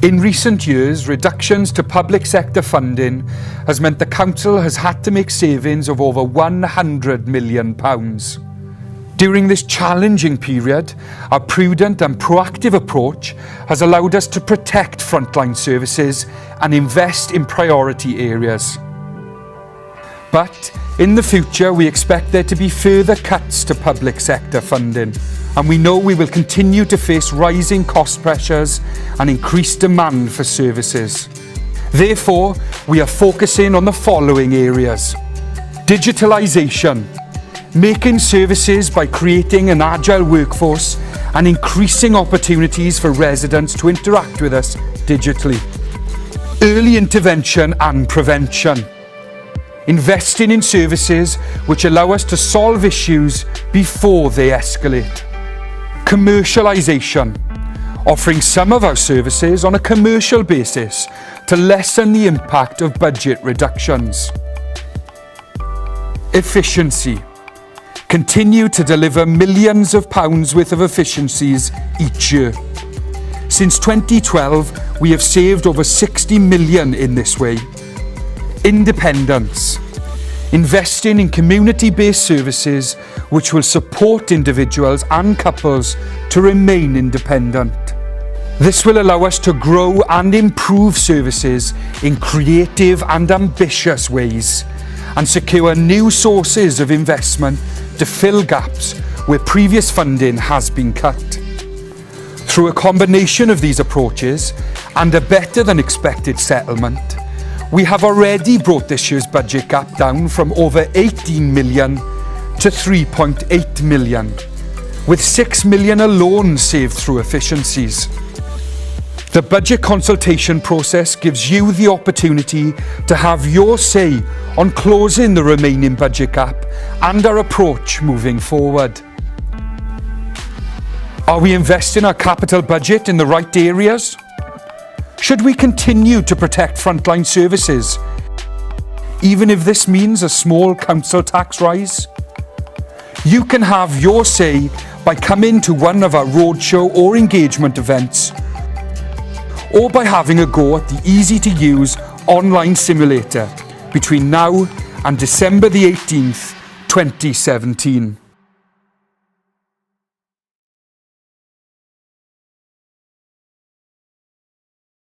In recent years, reductions to public sector funding has meant the Council has had to make savings of over £100 million. During this challenging period, our prudent and proactive approach has allowed us to protect frontline services and invest in priority areas. But in the future, we expect there to be further cuts to public sector funding, and we know we will continue to face rising cost pressures and increased demand for services. Therefore, we are focusing on the following areas: digitalisation, making services by creating an agile workforce and increasing opportunities for residents to interact with us digitally. Early intervention and prevention, investing in services which allow us to solve issues before they escalate. Commercialisation, offering some of our services on a commercial basis to lessen the impact of budget reductions. Efficiency, continue to deliver millions of pounds worth of efficiencies each year. Since 2012, we have saved over 60 million in this way. Independence, investing in community-based services which will support individuals and couples to remain independent. This will allow us to grow and improve services in creative and ambitious ways and secure new sources of investment to fill gaps where previous funding has been cut. Through a combination of these approaches and a better than expected settlement, we have already brought this year's budget gap down from over 18 million to 3.8 million, with 6 million alone saved through efficiencies. The budget consultation process gives you the opportunity to have your say on closing the remaining budget gap and our approach moving forward. Are we investing our capital budget in the right areas? Should we continue to protect frontline services, even if this means a small council tax rise? You can have your say by coming to one of our roadshow or engagement events, or by having a go at the easy-to-use online simulator between now and December the 18th, 2017.